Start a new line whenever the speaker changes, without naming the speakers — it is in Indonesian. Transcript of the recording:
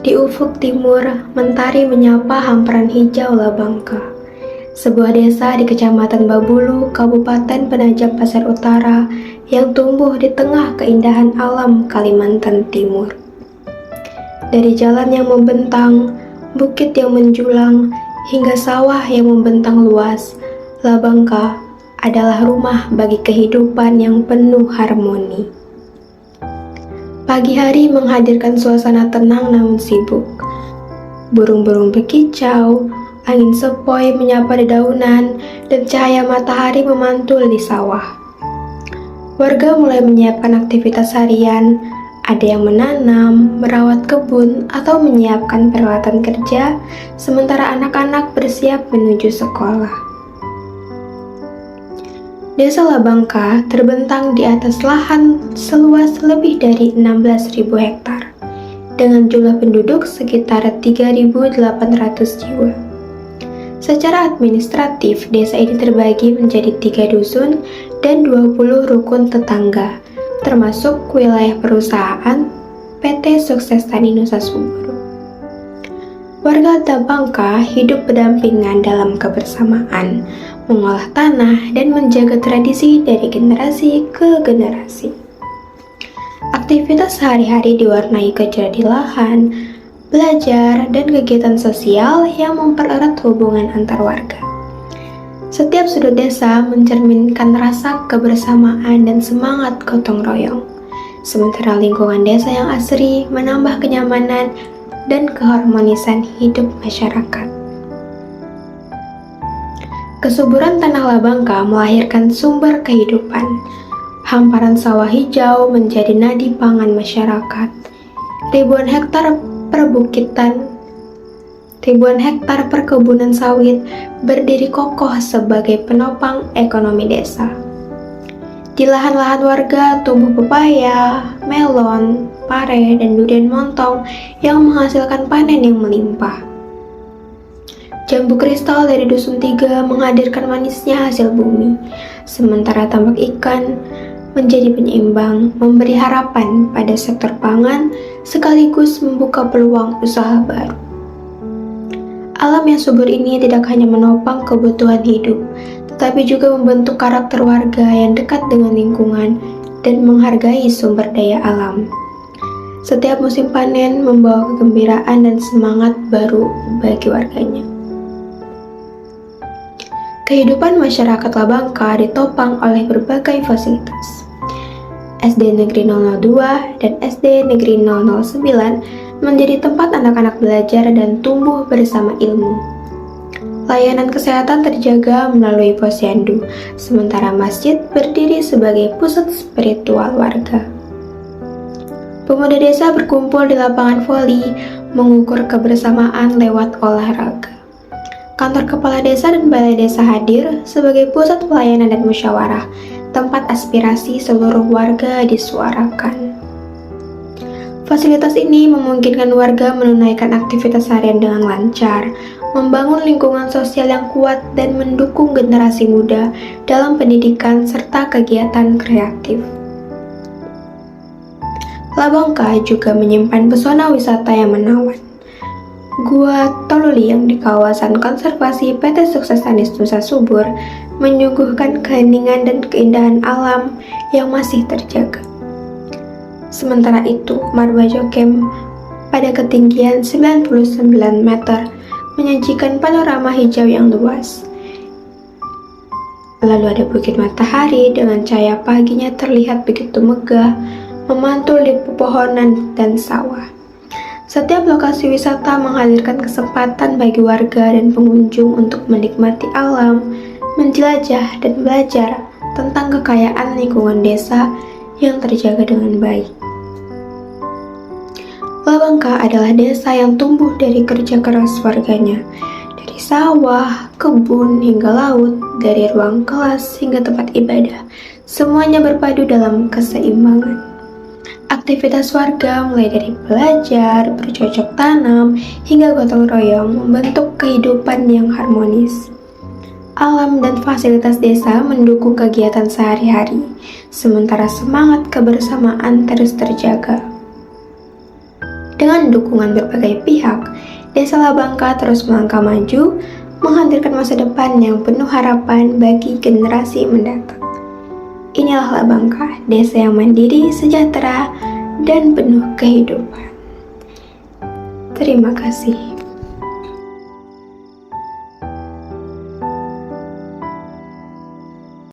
Di ufuk timur, mentari menyapa hamparan hijau Labangka, sebuah desa di Kecamatan Babulu, Kabupaten Penajam Pasir Utara yang tumbuh di tengah keindahan alam Kalimantan Timur. Dari jalan yang membentang, bukit yang menjulang, hingga sawah yang membentang luas, Labangka adalah rumah bagi kehidupan yang penuh harmoni. Pagi hari menghadirkan suasana tenang namun sibuk. Burung-burung berkicau, angin sepoi menyapa dedaunan, dan cahaya matahari memantul di sawah. Warga mulai menyiapkan aktivitas harian, ada yang menanam, merawat kebun, atau menyiapkan peralatan kerja, sementara anak-anak bersiap menuju sekolah. Desa Labangka terbentang di atas lahan seluas lebih dari 16.000 hektar, dengan jumlah penduduk sekitar 3.800 jiwa. Secara administratif, desa ini terbagi menjadi 3 dusun dan 20 rukun tetangga, termasuk wilayah perusahaan PT Sukses Tani Nusa Subur. Warga Labangka hidup berdampingan dalam kebersamaan, mengolah tanah, dan menjaga tradisi dari generasi ke generasi. Aktivitas sehari-hari diwarnai kerja di lahan, belajar, dan kegiatan sosial yang mempererat hubungan antar warga. Setiap sudut desa mencerminkan rasa kebersamaan dan semangat gotong royong, sementara lingkungan desa yang asri menambah kenyamanan dan keharmonisan hidup masyarakat. Kesuburan tanah Labangka melahirkan sumber kehidupan. Hamparan sawah hijau menjadi nadi pangan masyarakat. Ribuan hektar perkebunan sawit berdiri kokoh sebagai penopang ekonomi desa. Di lahan-lahan warga tumbuh pepaya, melon, pare, dan durian montong yang menghasilkan panen yang melimpah. Jambu kristal dari Dusun 3 menghadirkan manisnya hasil bumi, sementara tambak ikan menjadi penyeimbang, memberi harapan pada sektor pangan sekaligus membuka peluang usaha baru. Alam yang subur ini tidak hanya menopang kebutuhan hidup, tetapi juga membentuk karakter warga yang dekat dengan lingkungan dan menghargai sumber daya alam. Setiap musim panen membawa kegembiraan dan semangat baru bagi warganya. Kehidupan masyarakat Labangka ditopang oleh berbagai fasilitas. SD Negeri 002 dan SD Negeri 009 menjadi tempat anak-anak belajar dan tumbuh bersama ilmu. Layanan kesehatan terjaga melalui posyandu, sementara masjid berdiri sebagai pusat spiritual warga. Pemuda desa berkumpul di lapangan voli, mengukur kebersamaan lewat olahraga. Kantor kepala desa dan balai desa hadir sebagai pusat pelayanan dan musyawarah, tempat aspirasi seluruh warga disuarakan. Fasilitas ini memungkinkan warga menunaikan aktivitas harian dengan lancar, membangun lingkungan sosial yang kuat, dan mendukung generasi muda dalam pendidikan serta kegiatan kreatif. Labangka juga menyimpan pesona wisata yang menawan. Gua Tololi yang di kawasan konservasi PT Sukses Tani Nusa Subur menyuguhkan keheningan dan keindahan alam yang masih terjaga. Sementara itu, Marbajo Camp pada ketinggian 99 meter menyajikan panorama hijau yang luas. Lalu ada Bukit Matahari dengan cahaya paginya terlihat begitu megah, memantul di pepohonan dan sawah. Setiap lokasi wisata menghadirkan kesempatan bagi warga dan pengunjung untuk menikmati alam, menjelajah, dan belajar tentang kekayaan lingkungan desa yang terjaga dengan baik. Labangka adalah desa yang tumbuh dari kerja keras warganya, dari sawah, kebun, hingga laut, dari ruang kelas hingga tempat ibadah. Semuanya berpadu dalam keseimbangan. Aktivitas warga mulai dari belajar, bercocok tanam, hingga gotong royong membentuk kehidupan yang harmonis. Alam dan fasilitas desa mendukung kegiatan sehari-hari, sementara semangat kebersamaan terus terjaga. Dengan dukungan berbagai pihak, Desa Labangka terus melangkah maju, menghadirkan masa depan yang penuh harapan bagi generasi mendatang. Inilah Labangka, desa yang mandiri, sejahtera, dan penuh kehidupan. Terima kasih.